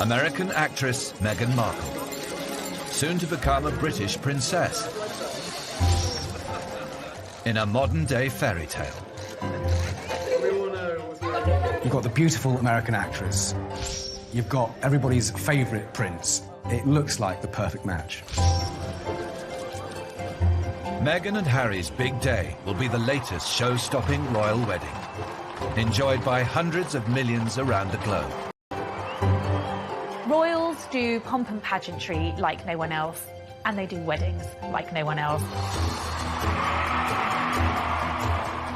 American actress Meghan Markle, soon to become a British princess in a modern-day fairy tale. You've got the beautiful American actress. You've got everybody's favourite prince. It looks like the perfect match. Meghan and Harry's big day will be the latest show-stopping royal wedding, enjoyed by hundreds of millions around the globe. Royals do pomp and pageantry like no one else, and they do weddings like no one else.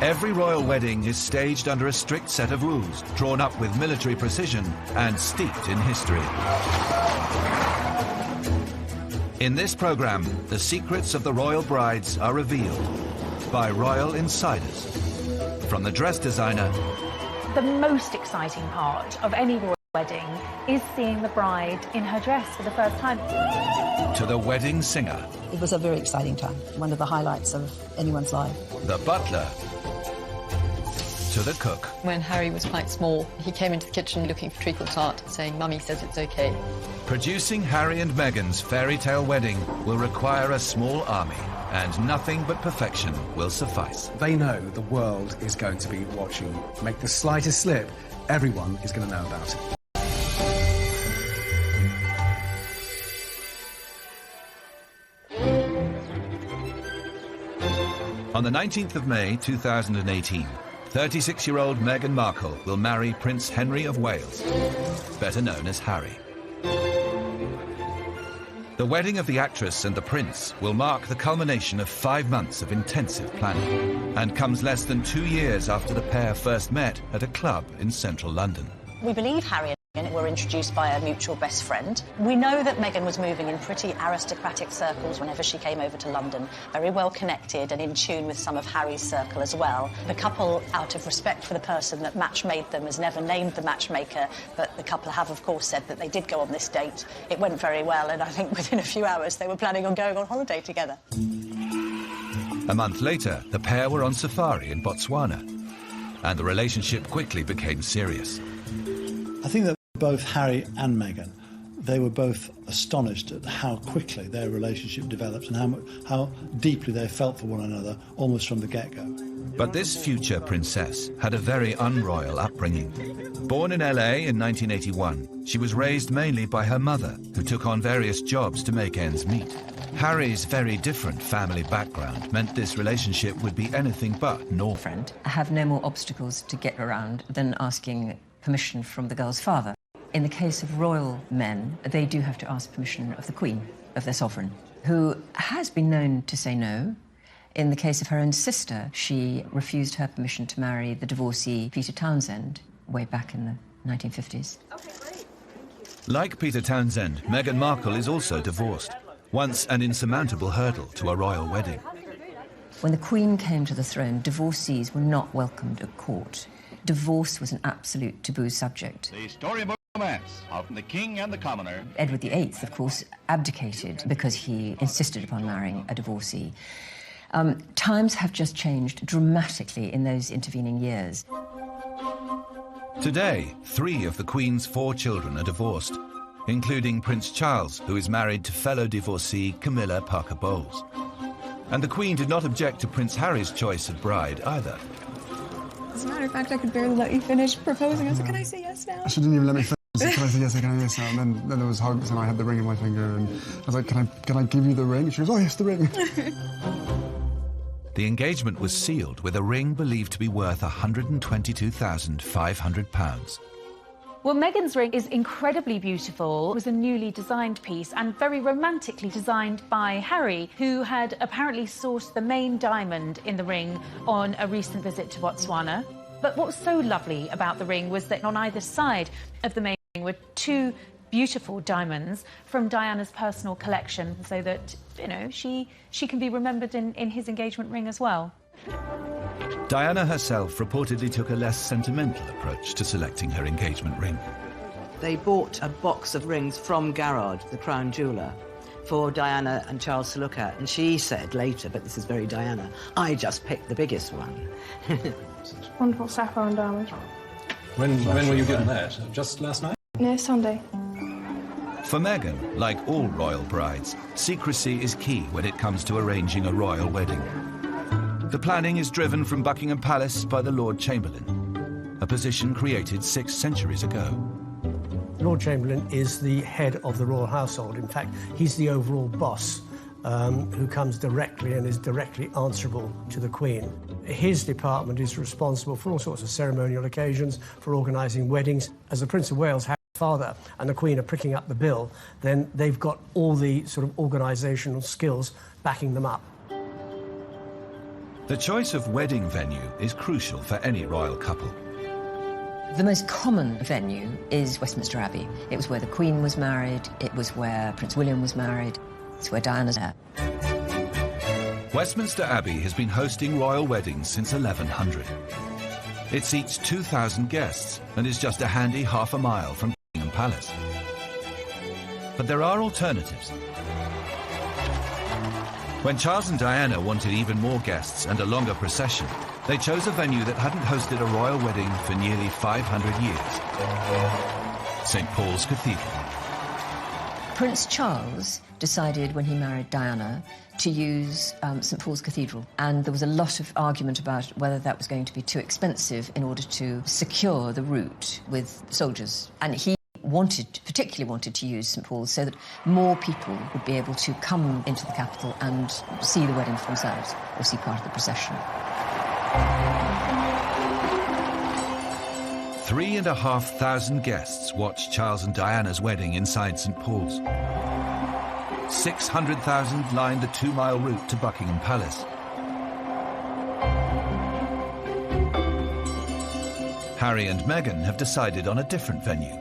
Every royal wedding is staged under a strict set of rules, drawn up with military precision and steeped in history. In this programme, the secrets of the royal brides are revealed by royal insiders. From the dress designer... The most exciting part of any royal wedding is seeing the bride in her dress for the first time. To the wedding singer. It was a very exciting time, one of the highlights of anyone's life. The butler. To the cook. When Harry was quite small, he came into the kitchen looking for treacle tart, saying, "Mummy says it's okay." Producing Harry and Meghan's fairy tale wedding will require a small army, and nothing but perfection will suffice. They know the world is going to be watching. Make the slightest slip, everyone is going to know about it. On the 19th of May 2018, 36-year-old Meghan Markle will marry Prince Henry of Wales, better known as Harry. The wedding of the actress and the prince will mark the culmination of 5 months of intensive planning, and comes less than 2 years after the pair first met at a club in central London. We believe Harry and Meghan were introduced by a mutual best friend. We know that Meghan was moving in pretty aristocratic circles whenever she came over to London, very well connected and in tune with some of Harry's circle as well. The couple, out of respect for the person that match-made them, has never named the matchmaker, but the couple have, of course, said that they did go on this date. It went very well, and I think within a few hours they were planning on going on holiday together. A month later, the pair were on safari in Botswana, and the relationship quickly became serious. I think that both Harry and Meghan, they were both astonished at how quickly their relationship developed and how deeply they felt for one another almost from the get-go. But this future princess had a very unroyal upbringing. Born in LA in 1981, she was raised mainly by her mother, who took on various jobs to make ends meet. Harry's very different family background meant this relationship would be anything but normal. I have no more obstacles to get around than asking permission from the girl's father. In the case of royal men, they do have to ask permission of the Queen, of their sovereign, who has been known to say no. In the case of her own sister, she refused her permission to marry the divorcee Peter Townsend way back in the 1950s. Okay, great. Like Peter Townsend, Meghan Markle is also divorced, once an insurmountable hurdle to a royal wedding. When the Queen came to the throne, divorcees were not welcomed at court. Divorce was an absolute taboo subject. The storybook romance of the king and the commoner. Edward VIII, of course, abdicated because he insisted upon marrying a divorcee. Times have just changed dramatically in those intervening years. Today, 3 of the Queen's 4 children are divorced, including Prince Charles, who is married to fellow divorcee Camilla Parker Bowles. And the Queen did not object to Prince Harry's choice of bride either. As a matter of fact, I could barely let you finish proposing. I was like, can I say yes now? She didn't even let me finish. Can I say yes, can I say yes now? And then there was hugs and I had the ring in my finger and I was like, can I give you the ring? And she goes, oh yes, the ring. The engagement was sealed with a ring believed to be worth £122,500. Well, Meghan's ring is incredibly beautiful. It was a newly designed piece and very romantically designed by Harry, who had apparently sourced the main diamond in the ring on a recent visit to Botswana. But what was so lovely about the ring was that on either side of the main ring were 2 beautiful diamonds from Diana's personal collection, so that, you know, she can be remembered in his engagement ring as well. Diana herself reportedly took a less sentimental approach to selecting her engagement ring. They bought a box of rings from Garrard, the crown jeweller, for Diana and Charles to look at, and she said later, but this is very Diana, I just picked the biggest one. Wonderful sapphire and diamond. When were you given that? Just last night? No, Sunday. For Meghan, like all royal brides, secrecy is key when it comes to arranging a royal wedding. The planning is driven from Buckingham Palace by the Lord Chamberlain, a position created 6 centuries ago. The Lord Chamberlain is the head of the royal household. In fact, he's the overall boss who comes directly and is directly answerable to the Queen. His department is responsible for all sorts of ceremonial occasions, for organising weddings. As the Prince of Wales, Harry's father, and the Queen are pricking up the bill, then they've got all the sort of organisational skills backing them up. The choice of wedding venue is crucial for any royal couple. The most common venue is Westminster Abbey. It was where the Queen was married, it was where Prince William was married, it's where Diana's there. Westminster Abbey has been hosting royal weddings since 1100. It seats 2,000 guests and is just a handy half a mile from Buckingham Palace. But there are alternatives. When Charles and Diana wanted even more guests and a longer procession, they chose a venue that hadn't hosted a royal wedding for nearly 500 years. St. Paul's Cathedral. Prince Charles decided when he married Diana to use St. Paul's Cathedral, and there was a lot of argument about whether that was going to be too expensive in order to secure the route with soldiers. And he particularly wanted to use St. Paul's so that more people would be able to come into the capital and see the wedding for themselves or see part of the procession. 3,500 guests watched Charles and Diana's wedding inside St. Paul's. 600,000 lined the 2-mile route to Buckingham Palace. Harry and Meghan have decided on a different venue.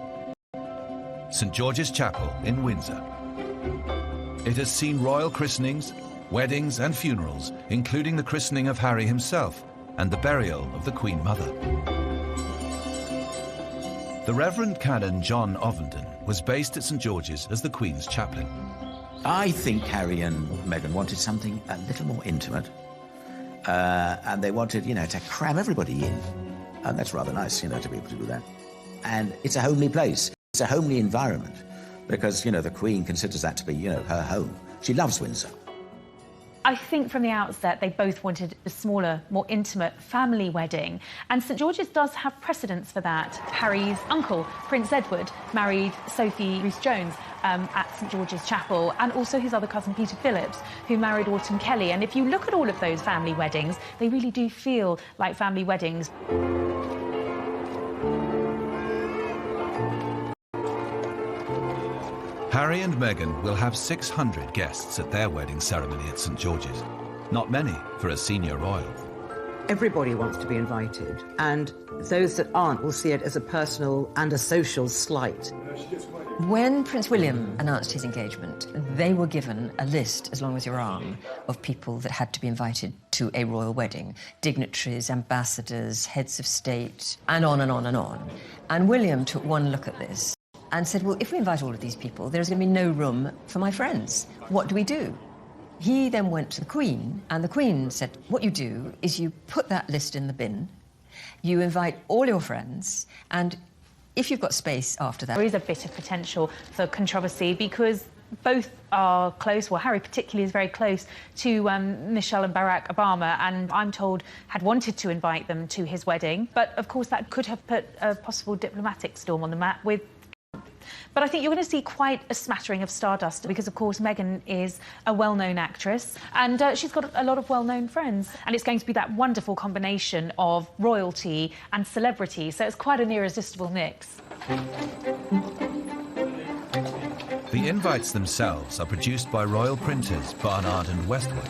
St. George's Chapel in Windsor. It has seen royal christenings, weddings and funerals, including the christening of Harry himself and the burial of the Queen Mother. The Reverend Canon John Ovenden was based at St. George's as the Queen's chaplain. I think Harry and Meghan wanted something a little more intimate, and they wanted, to cram everybody in. And that's rather nice, to be able to do that. And it's a homely place. It's a homely environment because, the Queen considers that to be, her home. She loves Windsor. I think from the outset they both wanted a smaller, more intimate family wedding, and St George's does have precedents for that. Harry's uncle, Prince Edward, married Sophie Rhys-Jones at St George's Chapel, and also his other cousin Peter Phillips, who married Autumn Kelly. And if you look at all of those family weddings, they really do feel like family weddings. Harry and Meghan will have 600 guests at their wedding ceremony at St George's. Not many for a senior royal. Everybody wants to be invited, and those that aren't will see it as a personal and a social slight. When Prince William announced his engagement, they were given a list, as long as your arm, of people that had to be invited to a royal wedding. Dignitaries, ambassadors, heads of state, and on and on and on. And William took one look at this and said, well, if we invite all of these people, there's going to be no room for my friends. What do we do? He then went to the Queen, and the Queen said, what you do is you put that list in the bin, you invite all your friends, and if you've got space after that... There is a bit of potential for controversy because both are close, well, Harry particularly is very close to Michelle and Barack Obama, and I'm told had wanted to invite them to his wedding. But, of course, that could have put a possible diplomatic storm on the map with... But I think you're going to see quite a smattering of stardust because, of course, Meghan is a well-known actress and she's got a lot of well-known friends. And it's going to be that wonderful combination of royalty and celebrity, so it's quite an irresistible mix. The invites themselves are produced by royal printers Barnard and Westwood.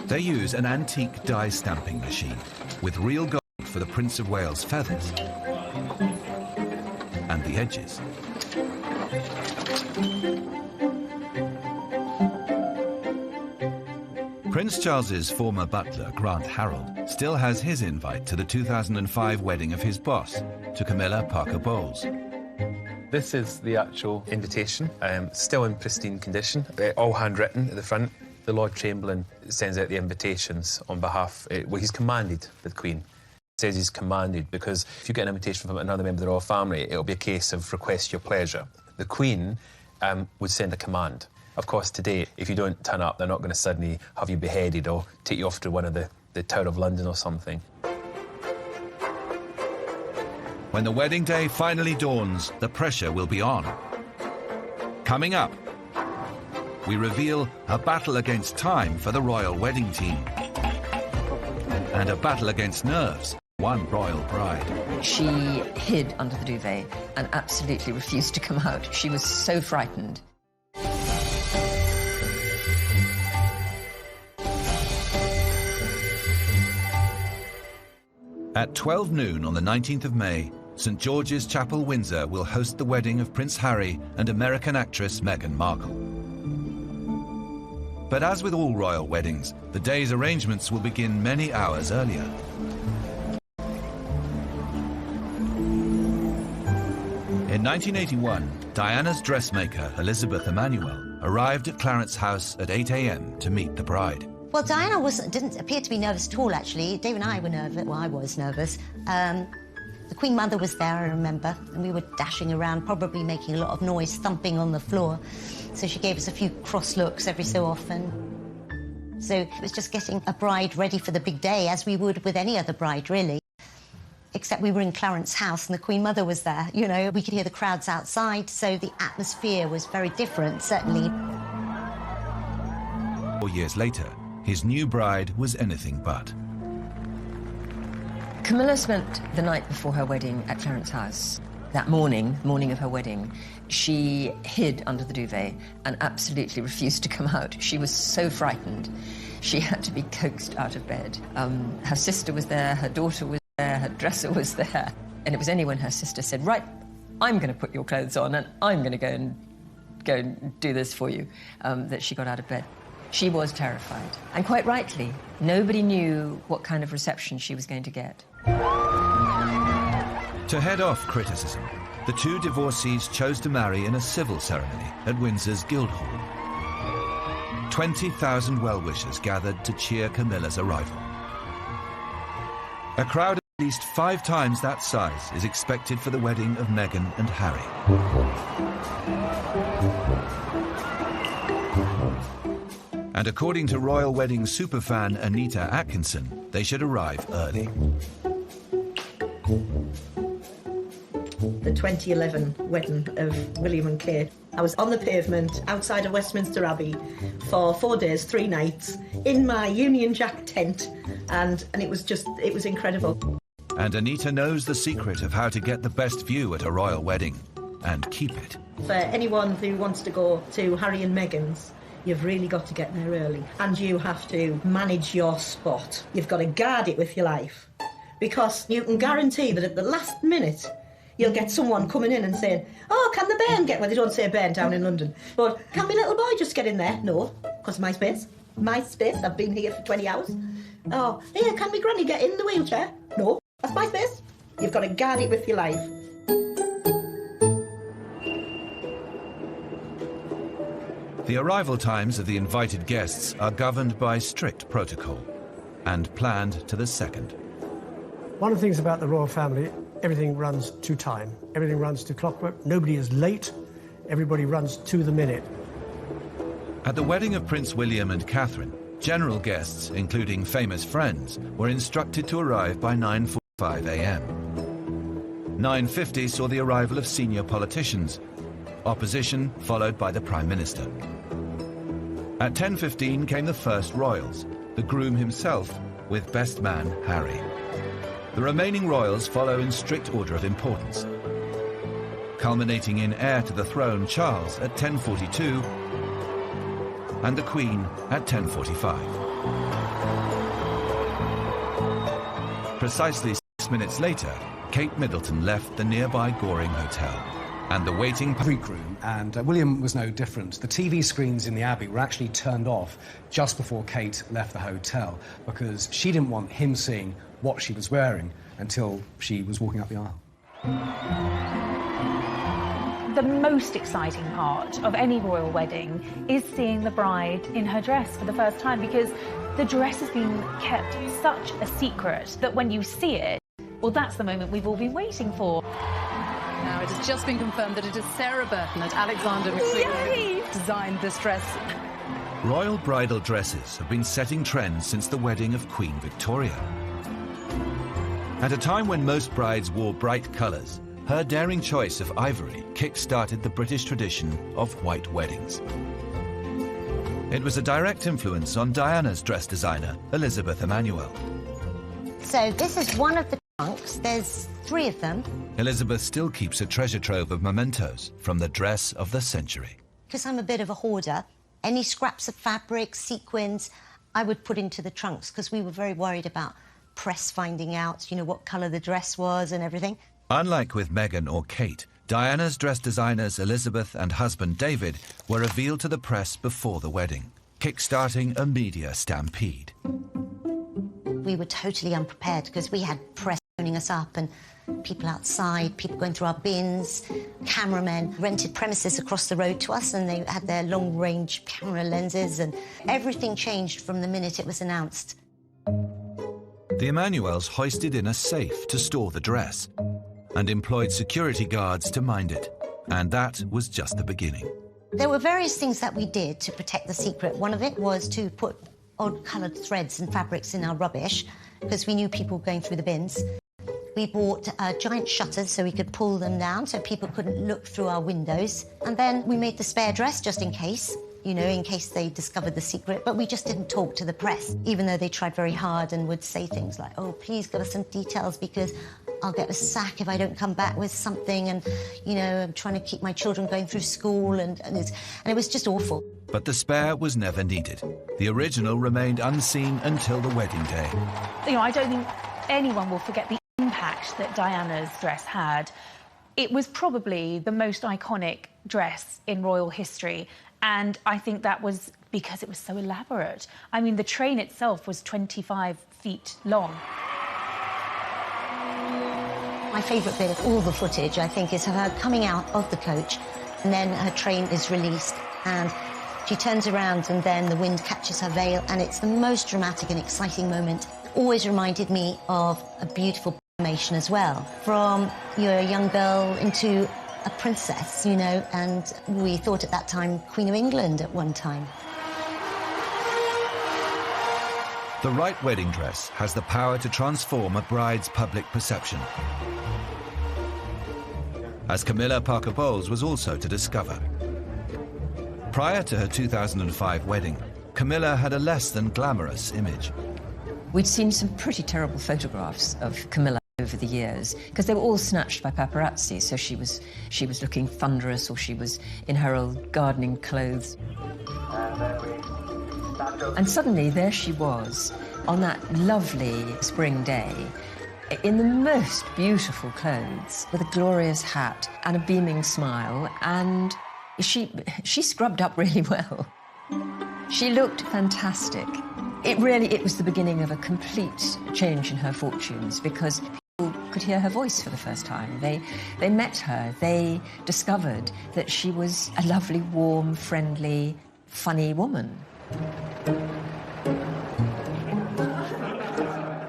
They use an antique die stamping machine with real gold for the Prince of Wales' feathers and the edges. Prince Charles's former butler, Grant Harold, still has his invite to the 2005 wedding of his boss, to Camilla Parker Bowles. This is the actual invitation, still in pristine condition, all handwritten at the front. The Lord Chamberlain sends out the invitations on behalf, well, he's commanded by the Queen. says he's commanded, because if you get an invitation from another member of the royal family, it'll be a case of request your pleasure. The Queen would send a command. Of course, today, if you don't turn up, they're not going to suddenly have you beheaded or take you off to one of the Tower of London or something. When the wedding day finally dawns, the pressure will be on. Coming up, we reveal a battle against time for the royal wedding team. And a battle against nerves, one royal bride. She hid under the duvet and absolutely refused to come out. She was so frightened. At 12 noon on the 19th of May, St George's Chapel, Windsor will host the wedding of Prince Harry and American actress Meghan Markle. But as with all royal weddings, the day's arrangements will begin many hours earlier. In 1981, Diana's dressmaker, Elizabeth Emanuel, arrived at Clarence House at 8 a.m. to meet the bride. Well, Diana didn't appear to be nervous at all, actually. Dave and I were nervous. Well, I was nervous. The Queen Mother was there, I remember, and we were dashing around, probably making a lot of noise, thumping on the floor. So she gave us a few cross looks every so often. So it was just getting a bride ready for the big day, as we would with any other bride, really. Except we were in Clarence House and the Queen Mother was there, you know. We could hear the crowds outside, so the atmosphere was very different, certainly. 4 years later, his new bride was anything but. Camilla spent the night before her wedding at Clarence House. That morning of her wedding, she hid under the duvet and absolutely refused to come out. She was so frightened. She had to be coaxed out of bed. Her sister was there, her daughter was there, her dresser was there. And it was only when her sister said, right, I'm going to put your clothes on and I'm going to go and do this for you, that she got out of bed. She was terrified, and quite rightly. Nobody knew what kind of reception she was going to get. To head off criticism, the two divorcees chose to marry in a civil ceremony at Windsor's Guildhall. 20,000 well-wishers gathered to cheer Camilla's arrival. A crowd at least 5 times that size is expected for the wedding of Meghan and Harry. And according to royal wedding superfan Anita Atkinson, they should arrive early. The 2011 wedding of William and Kate. I was on the pavement outside of Westminster Abbey for 4 days, 3 nights, in my Union Jack tent, and it was incredible. And Anita knows the secret of how to get the best view at a royal wedding, and keep it. For anyone who wants to go to Harry and Meghan's, you've really got to get there early. And you have to manage your spot. You've got to guard it with your life. Because you can guarantee that at the last minute, you'll get someone coming in and saying, oh, can the bairn get... Well, they don't say bairn down in London. But can my little boy just get in there? No, because my space. My space. I've been here for 20 hours. Oh, here, can my granny get in the wheelchair? No, that's my space. You've got to guard it with your life. The arrival times of the invited guests are governed by strict protocol and planned to the second. One of the things about the royal family, everything runs to time. Everything runs to clockwork. Nobody is late. Everybody runs to the minute. At the wedding of Prince William and Catherine, general guests, including famous friends, were instructed to arrive by 9:45 a.m. 9:50 saw the arrival of senior politicians, opposition followed by the Prime Minister. At 10:15 came the first royals, the groom himself with best man Harry. The remaining royals follow in strict order of importance, culminating in heir to the throne Charles at 10:42 and the Queen at 10:45. Precisely 6 minutes later, Kate Middleton left the nearby Goring Hotel, and the waiting Greek room, and William was no different. The TV screens in the Abbey were actually turned off just before Kate left the hotel, because she didn't want him seeing what she was wearing until she was walking up the aisle. The most exciting part of any royal wedding is seeing the bride in her dress for the first time, because the dress has been kept such a secret that when you see it, Well, that's the moment we've all been waiting for. Now, it has just been confirmed that it is Sarah Burton and Alexander McQueen who designed this dress. Royal bridal dresses have been setting trends since the wedding of Queen Victoria. At a time when most brides wore bright colours, her daring choice of ivory kick-started the British tradition of white weddings. It was a direct influence on Diana's dress designer, Elizabeth Emanuel. So this is one of the trunks. There's 3 of them. Elizabeth still keeps a treasure trove of mementos from the dress of the century. Because I'm a bit of a hoarder, any scraps of fabric, sequins, I would put into the trunks because we were very worried about press finding out, you know, what colour the dress was and everything. Unlike with Meghan or Kate, Diana's dress designers Elizabeth and husband David were revealed to the press before the wedding, kick-starting a media stampede. We were totally unprepared because we had press phoning us up and people outside, people going through our bins, cameramen rented premises across the road to us and they had their long-range camera lenses and everything changed from the minute it was announced. The Emanuels hoisted in a safe to store the dress and employed security guards to mind it. And that was just the beginning. There were various things that we did to protect the secret. One of it was to put odd-coloured threads and fabrics in our rubbish because we knew people were going through the bins. We bought giant shutters so we could pull them down so people couldn't look through our windows. And then we made the spare dress just in case, you know, in case they discovered the secret. But we just didn't talk to the press, even though they tried very hard and would say things like, oh, please give us some details because I'll get a sack if I don't come back with something. And, you know, I'm trying to keep my children going through school and it was just awful. But the spare was never needed. The original remained unseen until the wedding day. You know, I don't think anyone will forget the impact that Diana's dress had. It was probably the most iconic dress in royal history, and I think that was because it was so elaborate. I mean, the train itself was 25 feet long. My favourite bit of all the footage, I think, is her coming out of the coach, and then her train is released, and she turns around and then the wind catches her veil, and it's the most dramatic and exciting moment. Always reminded me of a beautiful transformation as well. From you're a young girl into a princess, you know, and we thought at that time Queen of England at one time. The right wedding dress has the power to transform a bride's public perception, as Camilla Parker Bowles was also to discover. Prior to her 2005 wedding, Camilla had a less than glamorous image. We'd seen some pretty terrible photographs of Camilla over the years because they were all snatched by paparazzi, so she was looking thunderous or she was in her old gardening clothes. And suddenly there she was on that lovely spring day in the most beautiful clothes with a glorious hat and a beaming smile, and she scrubbed up really well. She looked fantastic. It was the beginning of a complete change in her fortunes because people could hear her voice for the first time. They met her. They discovered that she was a lovely, warm, friendly, funny woman.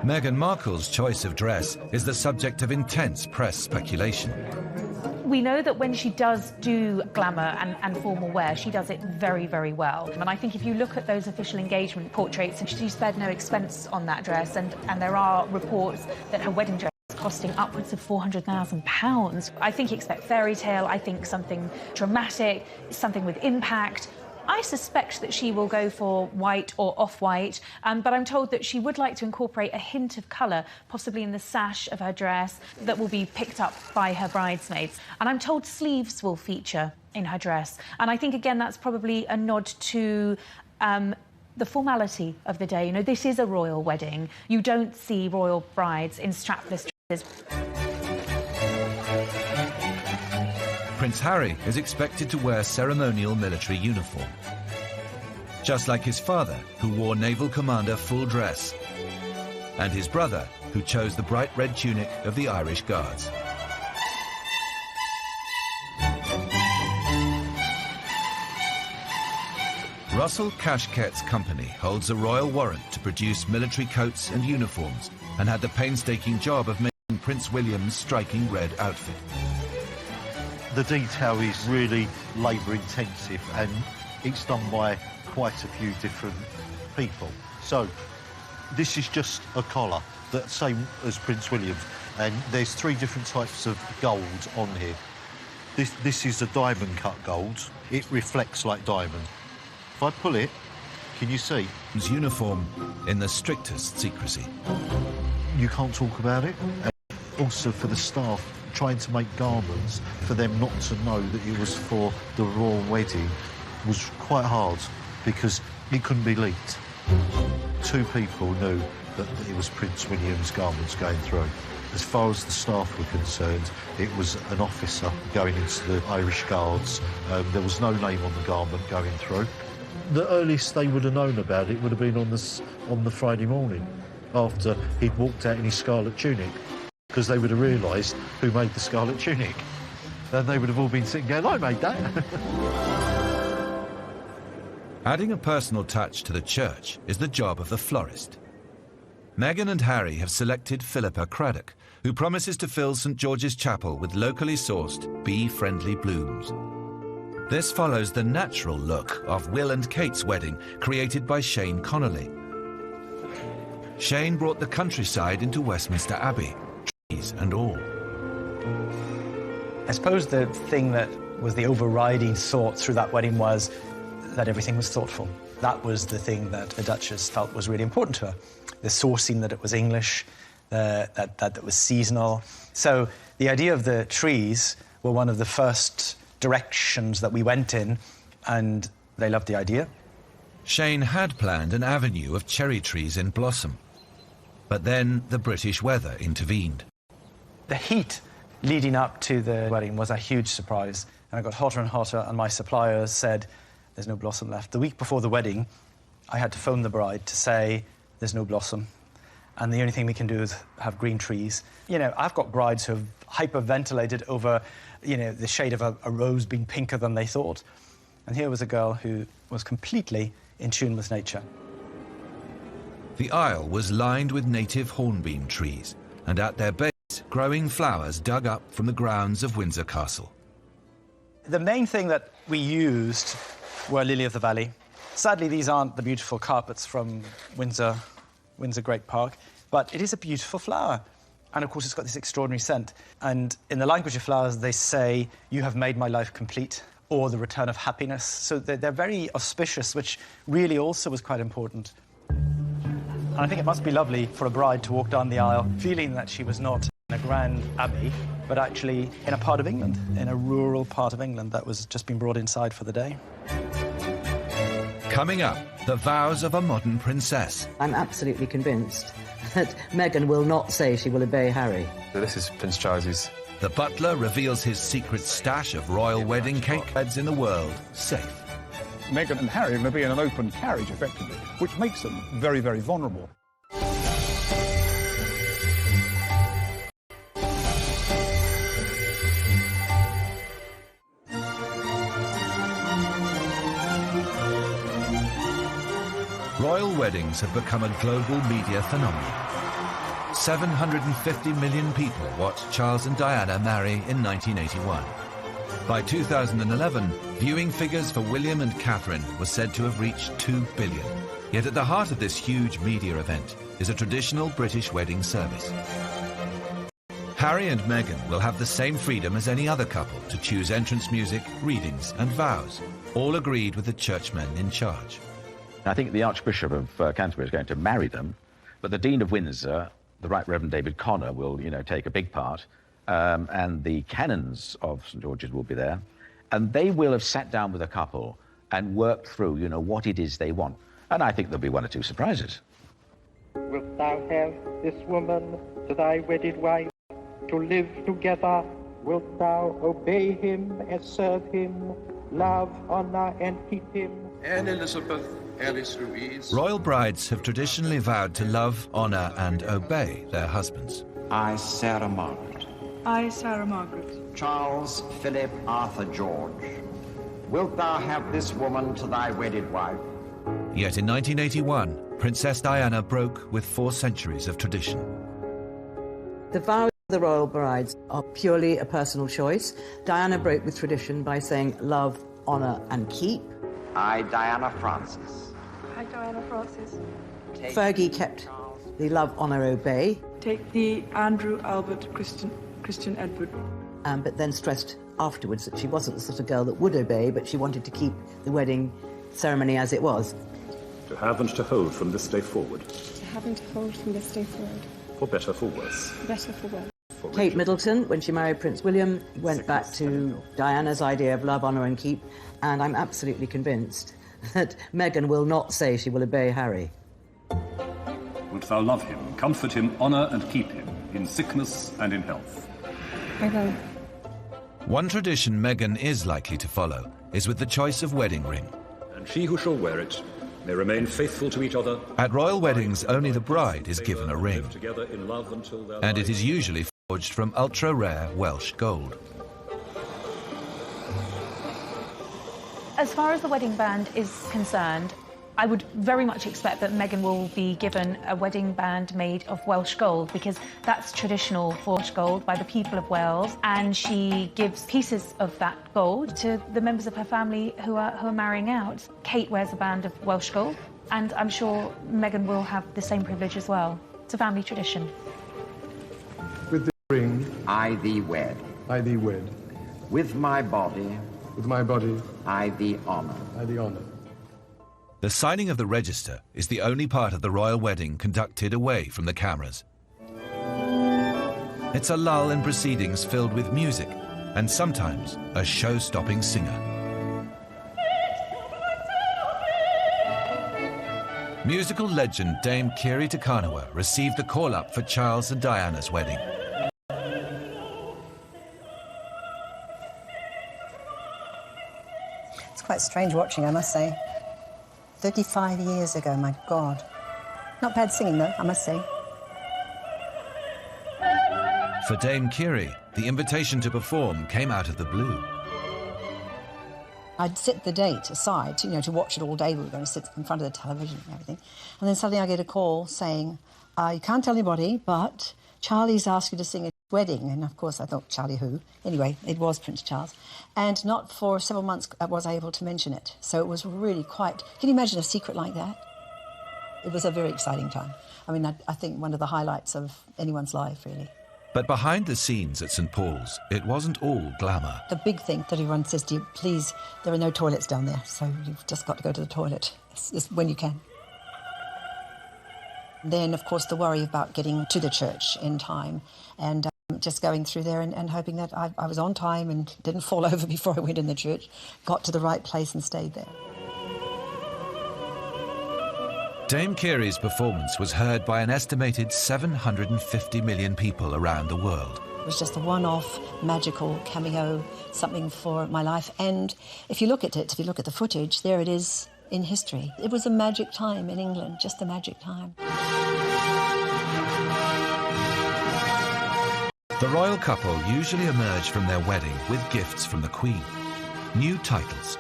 Meghan Markle's choice of dress is the subject of intense press speculation. We know that when she does do glamour and formal wear, she does it very, very well. And I think if you look at those official engagement portraits, she spared no expense on that dress, and there are reports that her wedding dress is costing upwards of £400,000. I think you expect fairy tale, I think something dramatic, something with impact. I suspect that she will go for white or off-white, but I'm told that she would like to incorporate a hint of colour, possibly in the sash of her dress, that will be picked up by her bridesmaids. And I'm told sleeves will feature in her dress. And I think, again, that's probably a nod to the formality of the day. You know, this is a royal wedding. You don't see royal brides in strapless dresses. Prince Harry is expected to wear ceremonial military uniform, just like his father, who wore Naval Commander full dress, and his brother, who chose the bright red tunic of the Irish Guards. Russell Cashket's company holds a royal warrant to produce military coats and uniforms, and had the painstaking job of making Prince William's striking red outfit. The detail is really labour-intensive, and it's done by quite a few different people. So, this is just a collar, the same as Prince William's, and there's 3 different types of gold on here. This is a diamond-cut gold. It reflects like diamond. If I pull it, can you see? His uniform in the strictest secrecy. You can't talk about it. And also for the staff, trying to make garments for them not to know that it was for the royal wedding was quite hard because it couldn't be leaked. 2 people knew that it was Prince William's garments going through. As far as the staff were concerned, it was an officer going into the Irish Guards. There was no name on the garment going through. The earliest they would have known about it would have been on the Friday morning, after he'd walked out in his scarlet tunic, because they would have realised who made the scarlet tunic. And they would have all been sitting going, I made that. Adding a personal touch to the church is the job of the florist. Meghan and Harry have selected Philippa Craddock, who promises to fill St George's Chapel with locally sourced, bee-friendly blooms. This follows the natural look of Will and Kate's wedding, created by Shane Connolly. Shane brought the countryside into Westminster Abbey, trees and all. I suppose the thing that was the overriding thought through that wedding was that everything was thoughtful. That was the thing that the Duchess felt was really important to her. The sourcing, that it was English, that it was seasonal. So the idea of the trees were one of the first directions that we went in, and they loved the idea. Shane had planned an avenue of cherry trees in blossom, but then the British weather intervened. The heat leading up to the wedding was a huge surprise, and it got hotter and hotter, and my suppliers said, there's no blossom left. The week before the wedding, I had to phone the bride to say, there's no blossom, and the only thing we can do is have green trees. You know, I've got brides who have hyperventilated over, you know, the shade of a rose being pinker than they thought. And here was a girl who was completely in tune with nature. The aisle was lined with native hornbeam trees, and at their base, growing flowers dug up from the grounds of Windsor Castle. The main thing that we used were lily of the valley. Sadly, these aren't the beautiful carpets from Windsor Great Park, but it is a beautiful flower. And of course, it's got this extraordinary scent. And in the language of flowers, they say, you have made my life complete, or the return of happiness. So they're very auspicious, which really also was quite important. And I think it must be lovely for a bride to walk down the aisle feeling that she was not in a grand abbey, but actually in a part of England, in a rural part of England that was just being brought inside for the day. Coming up, the vows of a modern princess. I'm absolutely convinced that Meghan will not say she will obey Harry. So this is Prince Charles's. The butler reveals his secret stash of royal wedding cake. Beds in the world safe. Meghan and Harry will be in an open carriage, effectively, which makes them very, very vulnerable. Royal weddings have become a global media phenomenon. 750 million people watched Charles and Diana marry in 1981. By 2011, viewing figures for William and Catherine were said to have reached 2 billion. Yet at the heart of this huge media event is a traditional British wedding service. Harry and Meghan will have the same freedom as any other couple to choose entrance music, readings and vows, all agreed with the churchmen in charge. I think the Archbishop of Canterbury is going to marry them, but the Dean of Windsor, the Right Reverend David Connor, will, take a big part, and the canons of St George's will be there, and they will have sat down with a couple and worked through, what it is they want. And I think there'll be 1 or 2 surprises. Wilt thou have this woman to thy wedded wife, to live together? Wilt thou obey him and serve him, love, honour and keep him? And Elizabeth Alice Louise. Royal brides have traditionally vowed to love, honour and obey their husbands. I, Sarah Margaret. I, Sarah Margaret. Charles Philip Arthur George. Wilt thou have this woman to thy wedded wife? Yet in 1981, Princess Diana broke with 4 centuries of tradition. The vows The royal brides are purely a personal choice. Diana broke with tradition by saying love, honour and keep. I, Diana Frances. Hi, Diana Frances. Fergie kept the love, honour, obey. Take the Andrew Albert Christian Edward. But then stressed afterwards that she wasn't the sort of girl that would obey, but she wanted to keep the wedding ceremony as it was. To have and to hold from this day forward. To have and to hold from this day forward. For better, for worse. For better, for worse. Kate Middleton, when she married Prince William, went back to Diana's idea of love, honour and keep, and I'm absolutely convinced that Meghan will not say she will obey Harry. Wilt thou love him, comfort him, honour and keep him, in sickness and in health? I will. One tradition Meghan is likely to follow is with the choice of wedding ring. And she who shall wear it may remain faithful to each other. At royal weddings, only the bride is given a ring, Together in love until their and it is usually forged from ultra-rare Welsh gold. As far as the wedding band is concerned, I would very much expect that Meghan will be given a wedding band made of Welsh gold, because that's traditional for Welsh gold by the people of Wales, and she gives pieces of that gold to the members of her family who are marrying out. Kate wears a band of Welsh gold, and I'm sure Meghan will have the same privilege as well. It's a family tradition. With the ring, I thee wed. I thee wed. With my body, With my body, I thee honour. I thee honour. The signing of the register is the only part of the royal wedding conducted away from the cameras. It's a lull in proceedings filled with music and sometimes a show-stopping singer. Musical legend Dame Kiri Takanawa received the call-up for Charles and Diana's wedding. It's quite strange watching, I must say. 35 years ago, my God. Not bad singing, though, I must say. For Dame Kiri, the invitation to perform came out of the blue. I'd set the date aside, to watch it all day. We were going to sit in front of the television and everything. And then suddenly I get a call saying, you can't tell anybody, but Charlie's asked you to sing at his wedding. And, of course, I thought, Charlie who? Anyway, it was Prince Charles. And not for several months was I able to mention it. So it was really quite... Can you imagine a secret like that? It was a very exciting time. I mean, I think one of the highlights of anyone's life, really. But behind the scenes at St Paul's, it wasn't all glamour. The big thing that everyone says to you, please, there are no toilets down there, so you've just got to go to the toilet when you can. Then, of course, the worry about getting to the church in time and just going through there and hoping that I was on time and didn't fall over before I went in the church, got to the right place and stayed there. Dame Kiri's performance was heard by an estimated 750 million people around the world. It was just a one-off, magical cameo, something for my life. And if you look at it, if you look at the footage, there it is in history. It was a magic time in England, just a magic time. The royal couple usually emerge from their wedding with gifts from the Queen. New titles.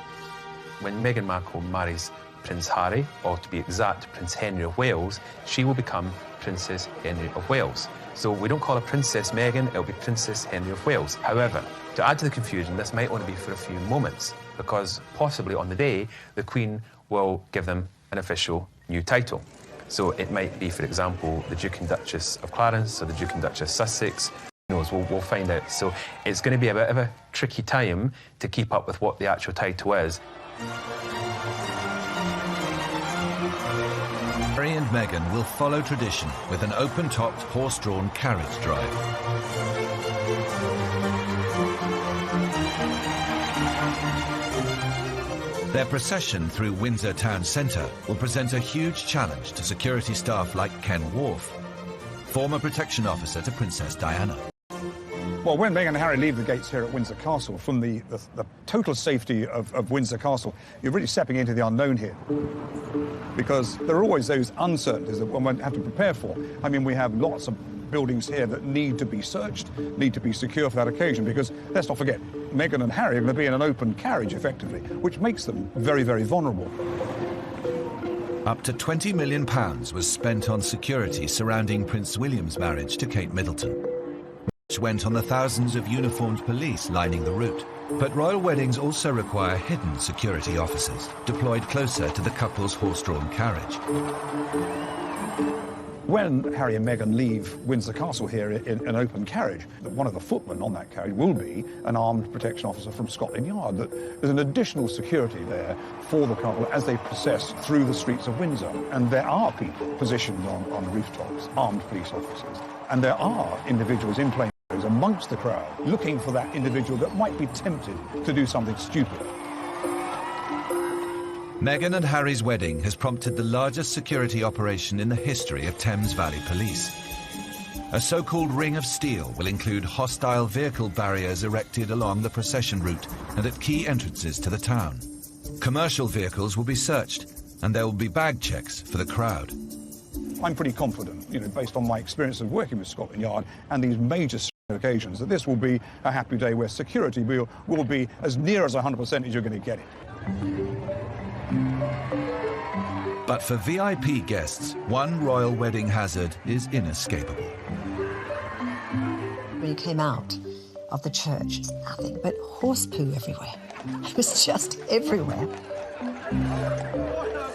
When Meghan Markle marries Prince Harry, or to be exact, Prince Henry of Wales, she will become Princess Henry of Wales. So we don't call her Princess Meghan, it'll be Princess Henry of Wales. However, to add to the confusion, this might only be for a few moments, because possibly on the day, the Queen will give them an official new title. So it might be, for example, the Duke and Duchess of Clarence or the Duke and Duchess Sussex. Who knows, we'll find out. So it's going to be a bit of a tricky time to keep up with what the actual title is. Harry and Meghan will follow tradition with an open-topped, horse-drawn carriage drive. Their procession through Windsor town centre will present a huge challenge to security staff like Ken Wharf, former protection officer to Princess Diana. Well, when Meghan and Harry leave the gates here at Windsor Castle, from the total safety of Windsor Castle, you're really stepping into the unknown here. Because there are always those uncertainties that one have to prepare for. I mean, we have lots of buildings here that need to be searched, need to be secure for that occasion, because let's not forget, Meghan and Harry are going to be in an open carriage, effectively, which makes them very, very vulnerable. Up to £20 million was spent on security surrounding Prince William's marriage to Kate Middleton. limits went on the thousands of uniformed police lining the route. But royal weddings also require hidden security officers, deployed closer to the couple's horse-drawn carriage. When Harry and Meghan leave Windsor Castle here in an open carriage, one of the footmen on that carriage will be an armed protection officer from Scotland Yard. There's an additional security there for the couple as they process through the streets of Windsor. And there are people positioned on rooftops, armed police officers. And there are individuals in plain clothes amongst the crowd looking for that individual that might be tempted to do something stupid. Meghan and Harry's wedding has prompted the largest security operation in the history of Thames Valley Police. A so-called ring of steel will include hostile vehicle barriers erected along the procession route and at key entrances to the town. Commercial vehicles will be searched, and there will be bag checks for the crowd. I'm pretty confident, based on my experience of working with Scotland Yard and these major occasions, that this will be a happy day where security will be as near as 100% as you're going to get it. But for VIP guests, one royal wedding hazard is inescapable. When you came out of the church, it's nothing but horse poo everywhere. It was just everywhere.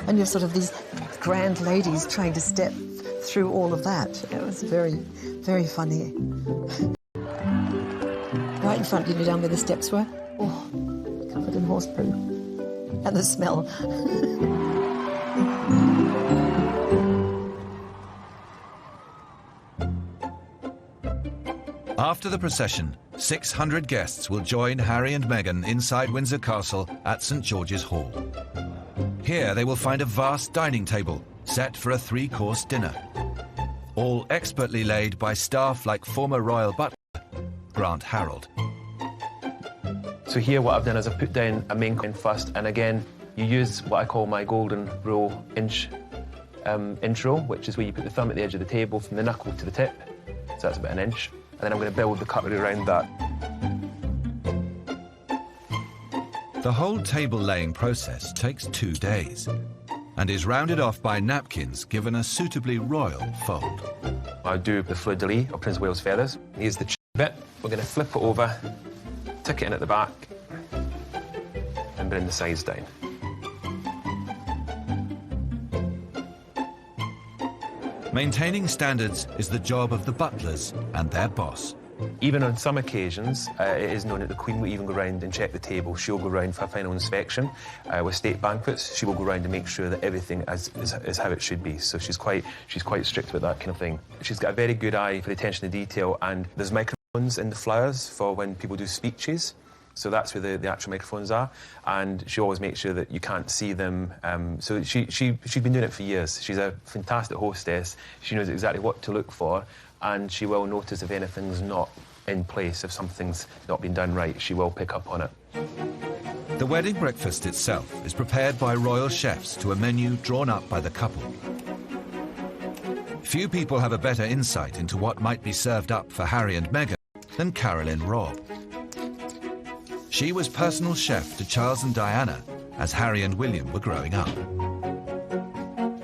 And you're sort of these grand ladies trying to step through all of that. It was very, very funny. Right in front, you know, down where the steps were. Oh, covered in horse poo. And the smell. After the procession, 600 guests will join Harry and Meghan inside Windsor Castle at St George's Hall. Here they will find a vast dining table set for a 3-course dinner, all expertly laid by staff like former royal butler Grant Harold. So here what I've done is I've put down a main coin first, and again you use what I call my golden rule inch roll, which is where you put the thumb at the edge of the table from the knuckle to the tip, so that's about an inch, and then I'm going to build the cutlery around that. The whole table laying process takes 2 days and is rounded off by napkins given a suitably royal fold. I do the fleur-de-lis of Prince of Wales feathers. Here's the bit. We're going to flip it over, tuck it in at the back, and bring the sides down. Maintaining standards is the job of the butlers and their boss. Even on some occasions, it is known that the Queen will even go round and check the table. She'll go round for a final inspection. With state banquets, she will go round and make sure that everything is how it should be. So she's quite strict with that kind of thing. She's got a very good eye for the attention to detail, and there's microphones in the flowers for when people do speeches. So that's where the actual microphones are, and she always makes sure that you can't see them. So she's been doing it for years. She's a fantastic hostess. She knows exactly what to look for, and she will notice if anything's not in place, if something's not been done right, she will pick up on it. The wedding breakfast itself is prepared by royal chefs to a menu drawn up by the couple. Few people have a better insight into what might be served up for Harry and Meghan than Carolyn Robb. She was personal chef to Charles and Diana as Harry and William were growing up.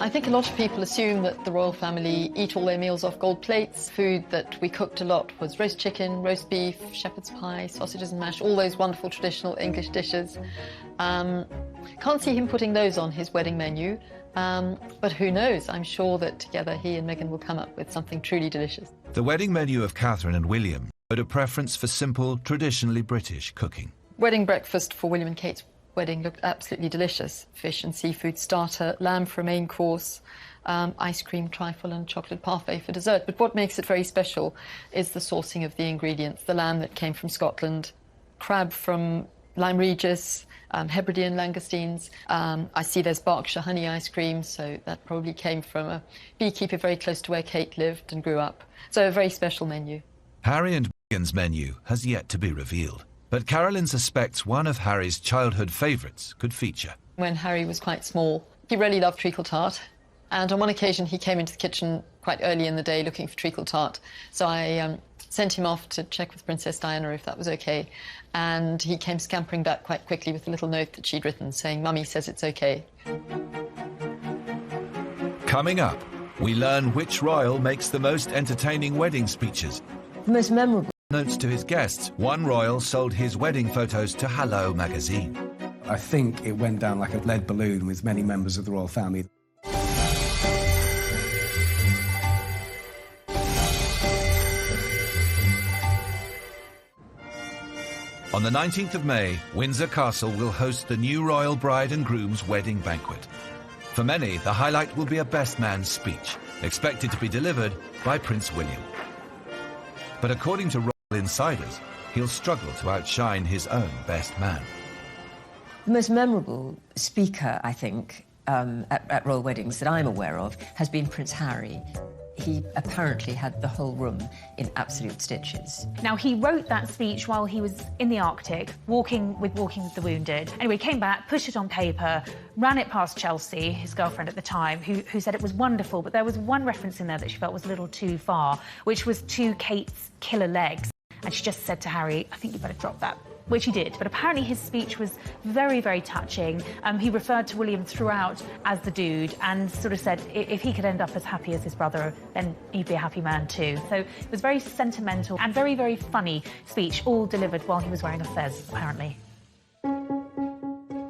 I think a lot of people assume that the royal family eat all their meals off gold plates. Food that we cooked a lot was roast chicken, roast beef, shepherd's pie, sausages and mash, all those wonderful traditional English dishes. Can't see him putting those on his wedding menu, but who knows? I'm sure that together he and Meghan will come up with something truly delicious. The wedding menu of Catherine and William showed a preference for simple, traditionally British cooking. Wedding breakfast for William and Kate's wedding looked absolutely delicious. Fish and seafood starter, lamb for a main course, ice cream, trifle and chocolate parfait for dessert. But what makes it very special is the sourcing of the ingredients. The lamb that came from Scotland, crab from Lyme Regis, Hebridean langoustines. I see there's Berkshire honey ice cream, so that probably came from a beekeeper very close to where Kate lived and grew up. So a very special menu. Harry and Meghan's menu has yet to be revealed, but Carolyn suspects one of Harry's childhood favourites could feature. When Harry was quite small, he really loved treacle tart, and on one occasion he came into the kitchen quite early in the day looking for treacle tart. So I sent him off to check with Princess Diana if that was okay, and he came scampering back quite quickly with a little note that she'd written saying, "Mummy says it's okay." Coming up, we learn which royal makes the most entertaining wedding speeches. The most memorable Notes to his guests, one royal sold his wedding photos to Hello magazine. I think it went down like a lead balloon with many members of the royal family. On the 19th of May, Windsor Castle will host the new royal bride and groom's wedding banquet. For many, the highlight will be a best man's speech, expected to be delivered by Prince William. But according to royal insiders, he'll struggle to outshine his own best man. The most memorable speaker, I think, at royal weddings that I'm aware of has been Prince Harry. He apparently had the whole room in absolute stitches. Now, he wrote that speech while he was in the Arctic, walking with the Wounded. Anyway, he came back, pushed it on paper, ran it past Chelsea, his girlfriend at the time, who said it was wonderful, but there was one reference in there that she felt was a little too far, which was to Kate's killer legs. And she just said to Harry, I think you better drop that, which he did. But apparently his speech was very, very touching. He referred to William throughout as the dude and sort of said if he could end up as happy as his brother, then he'd be a happy man too. So it was very sentimental and very, very funny speech, all delivered while he was wearing a fez, apparently.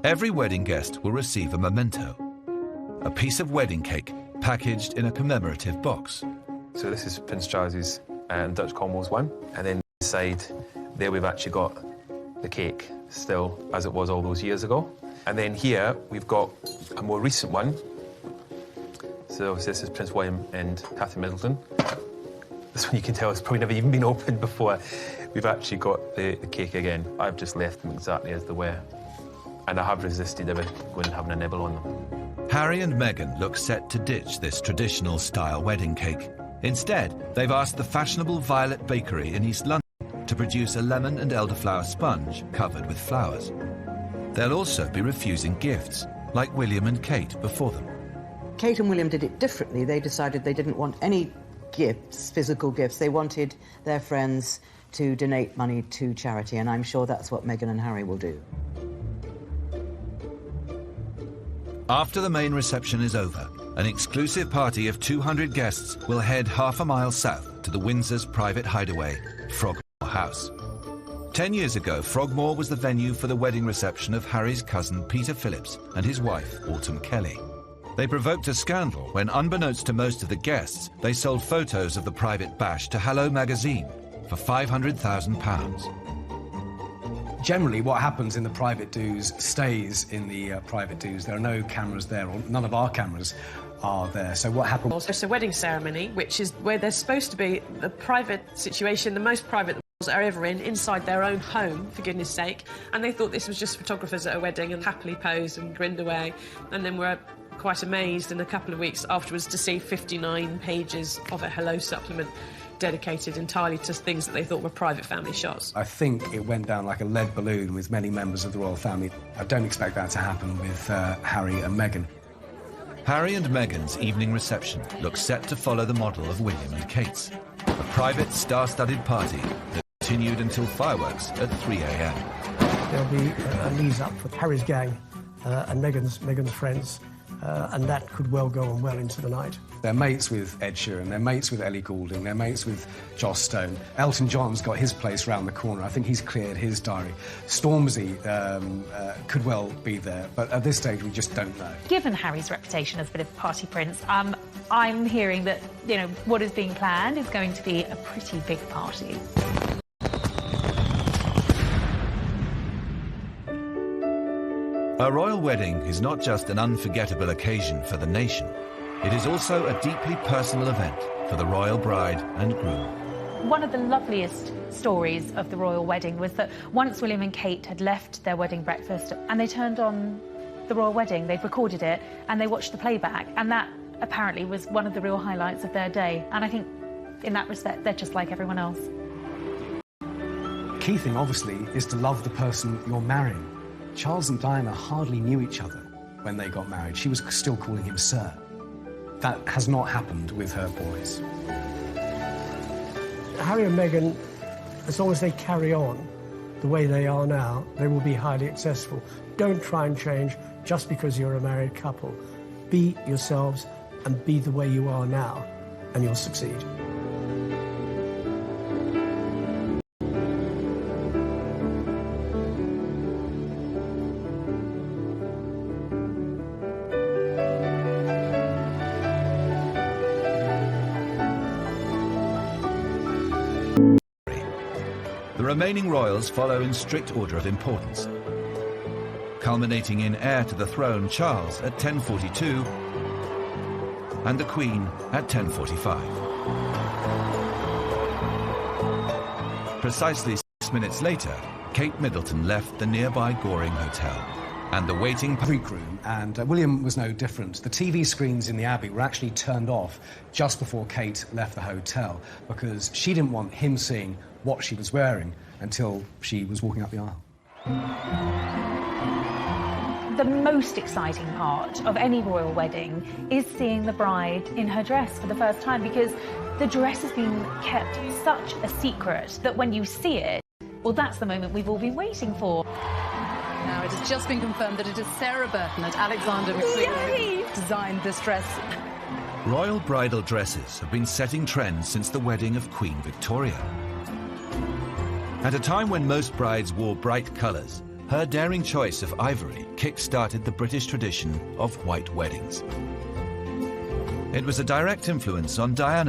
Every wedding guest will receive a memento, a piece of wedding cake packaged in a commemorative box. So this is Prince Charles's Dutch Commonwealth one, and then inside there we've actually got the cake still as it was all those years ago. And then here we've got a more recent one. So this is Prince William and Catherine Middleton. This one you can tell has probably never even been opened before. We've actually got the cake again. I've just left them exactly as they were. And I have resisted ever going and having a nibble on them. Harry and Meghan look set to ditch this traditional style wedding cake. Instead, they've asked the fashionable Violet Bakery in East London to produce a lemon and elderflower sponge covered with flowers. They'll also be refusing gifts, like William and Kate before them. Kate and William did it differently. They decided they didn't want any gifts, physical gifts. They wanted their friends to donate money to charity, and I'm sure that's what Meghan and Harry will do. After the main reception is over, an exclusive party of 200 guests will head half a mile south to the Windsor's private hideaway, Frogmore House. 10 years ago, Frogmore was the venue for the wedding reception of Harry's cousin Peter Phillips and his wife, Autumn Kelly. They provoked a scandal when, unbeknownst to most of the guests, they sold photos of the private bash to Hello magazine for £500,000. Generally, what happens in the private do's stays in the private do's. There are no cameras there, or none of our cameras are there. So what happened? Also, it's a wedding ceremony, which is where there's supposed to be a private situation, the most private the royals are ever in, inside their own home, for goodness sake. And they thought this was just photographers at a wedding and happily posed and grinned away. And then we're quite amazed in a couple of weeks afterwards to see 59 pages of a Hello supplement dedicated entirely to things that they thought were private family shots. I think it went down like a lead balloon with many members of the royal family. I don't expect that to happen with Harry and Meghan. Harry and Meghan's evening reception looks set to follow the model of William and Kate's, a private star-studded party that continued until fireworks at 3 a.m. There'll be a lead up for Harry's gang and Meghan's friends, and that could well go on well into the night. They're mates with Ed Sheeran, they're mates with Ellie Goulding, they're mates with Joss Stone. Elton John's got his place round the corner. I think he's cleared his diary. Stormzy could well be there, but at this stage we just don't know. Given Harry's reputation as a bit of party prince, I'm hearing that, what is being planned is going to be a pretty big party. A royal wedding is not just an unforgettable occasion for the nation. It is also a deeply personal event for the royal bride and groom. One of the loveliest stories of the royal wedding was that once William and Kate had left their wedding breakfast and they turned on the royal wedding, they'd recorded it and they watched the playback, and that apparently was one of the real highlights of their day. And I think in that respect, they're just like everyone else. Key thing, obviously, is to love the person you're marrying. Charles and Diana hardly knew each other when they got married. She was still calling him Sir. That has not happened with her boys. Harry and Meghan, as long as they carry on the way they are now, they will be highly successful. Don't try and change just because you're a married couple. Be yourselves and be the way you are now, and you'll succeed. The remaining royals follow in strict order of importance, culminating in heir to the throne Charles at 10:42 and the Queen at 10:45. Precisely 6 minutes later, Kate Middleton left the nearby Goring Hotel, and the waiting Greek room, and William was no different. The TV screens in the Abbey were actually turned off just before Kate left the hotel because she didn't want him seeing what she was wearing until she was walking up the aisle. The most exciting part of any royal wedding is seeing the bride in her dress for the first time, because the dress has been kept such a secret that when you see it, well, that's the moment we've all been waiting for. Now, it has just been confirmed that it is Sarah Burton and Alexander McQueen who designed this dress. Royal bridal dresses have been setting trends since the wedding of Queen Victoria. At a time when most brides wore bright colours, her daring choice of ivory kick-started the British tradition of white weddings. It was a direct influence on Diana